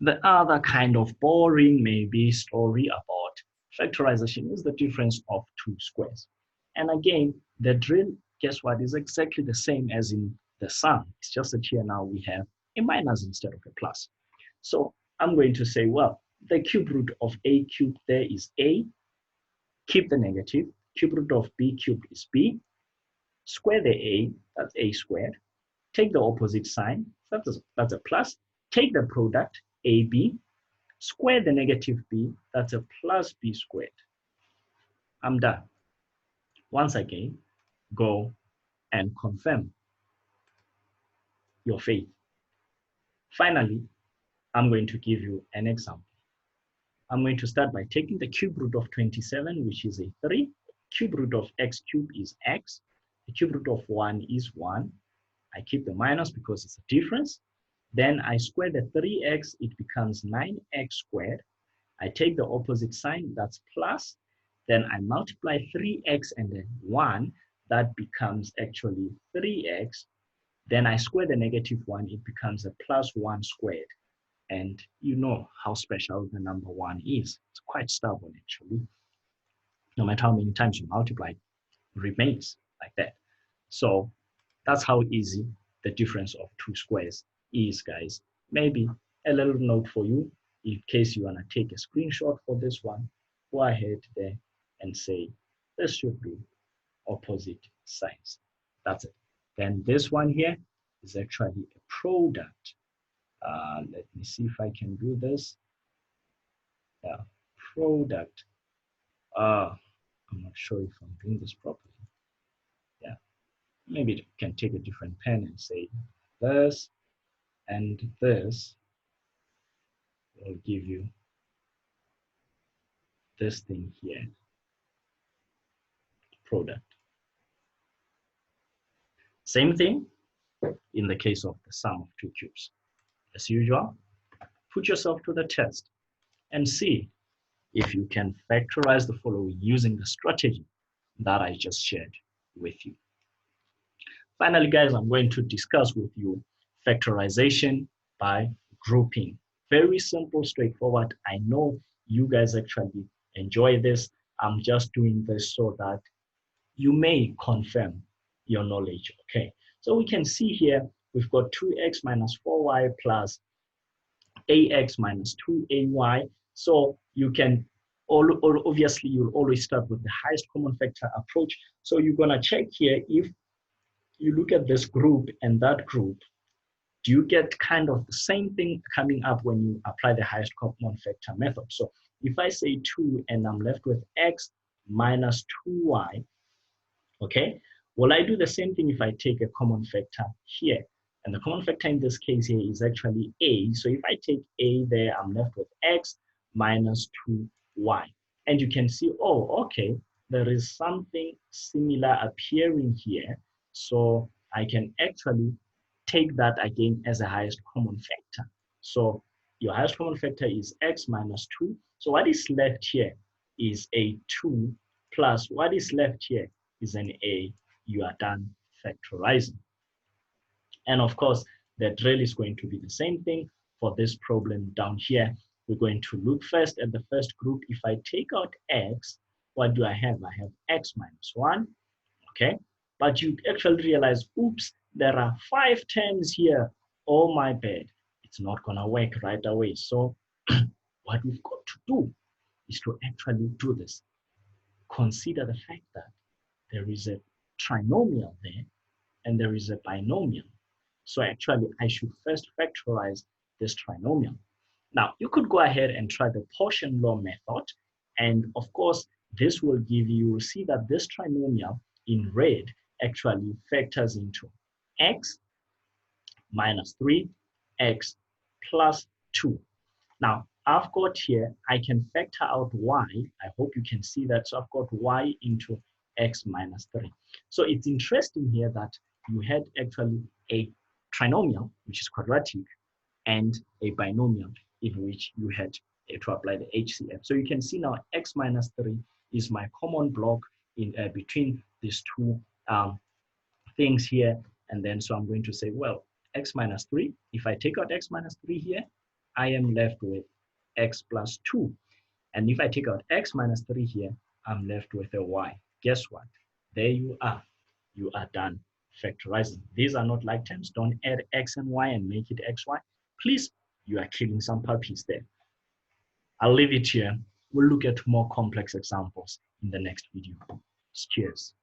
The other kind of boring maybe story about factorization is the difference of two squares. And again, the drill, guess what, is exactly the same as in the sum. It's just that here now we have a minus instead of a plus. So I'm going to say, well, the cube root of a cubed there is a, keep the negative, cube root of b cubed is b, square the a, that's a squared, take the opposite sign, that's a plus, take the product, ab, square the negative b, that's a plus b squared. I'm done. Once again, go and confirm your faith. Finally, I'm going to give you an example. I'm going to start by taking the cube root of 27, which is a 3. Cube root of x cubed is x. The cube root of 1 is 1. I keep the minus because it's a difference. Then I square the 3x, it becomes 9x squared. I take the opposite sign, that's plus. Then I multiply 3x and then 1, that becomes actually 3x. Then I square the negative 1, it becomes a plus 1 squared. And you know how special the number 1 is. It's quite stubborn, actually. No matter how many times you multiply, it remains like that. So that's how easy the difference of two squares is, guys. Maybe a little note for you, in case you want to take a screenshot for this one, go ahead there and say, this should be opposite signs. That's it. Then this one here is actually a product. Let me see if I can do this. Yeah, product. I'm not sure if I'm doing this properly. Yeah, maybe you can take a different pen and say this and this will give you this thing here, product. Same thing in the case of the sum of two cubes. As usual, put yourself to the test and see if you can factorize the following using the strategy that I just shared with you. Finally, guys, I'm going to discuss with you factorization by grouping. Very simple, straightforward. I know you guys actually enjoy this. I'm just doing this so that you may confirm your knowledge, okay? So we can see here, we've got 2x minus 4y plus ax minus 2ay. So you can, obviously, you'll always start with the highest common factor approach. So you're gonna check here if you look at this group and that group, do you get kind of the same thing coming up when you apply the highest common factor method? So if I say 2 and I'm left with x minus 2y, okay, will I do the same thing if I take a common factor here? And the common factor in this case here is actually a. So if I take a there, I'm left with x minus 2y. And you can see, oh, okay, there is something similar appearing here. So I can actually take that again as a highest common factor. So your highest common factor is x minus 2. So what is left here is a 2 plus what is left here is an a. You are done factorizing. And of course, the drill is going to be the same thing for this problem down here. We're going to look first at the first group. If I take out x, what do I have? I have x minus 1, okay? But you actually realize, oops, there are 5 terms here. Oh, my bad. It's not going to work right away. So what we've got to do is to actually do this. Consider the fact that there is a trinomial there and there is a binomial. So actually, I should first factorize this trinomial. Now, you could go ahead and try the portion law method. And of course, this will give you, you'll see that this trinomial in red actually factors into x minus 3, x plus 2. Now, I've got here, I can factor out y. I hope you can see that. So I've got y into x minus 3. So it's interesting here that you had actually a trinomial, which is quadratic, and a binomial in which you had to apply the HCF. So you can see now x minus 3 is my common block in between these two things here. And then so I'm going to say, well, x minus 3, if I take out x minus 3 here, I am left with x plus 2. And if I take out x minus 3 here, I'm left with a y. Guess what? There you are. You are done factorizing. These are not like terms. Don't add x and y and make it xy. Please, you are killing some puppies there. I'll leave it here. We'll look at more complex examples in the next video. Cheers.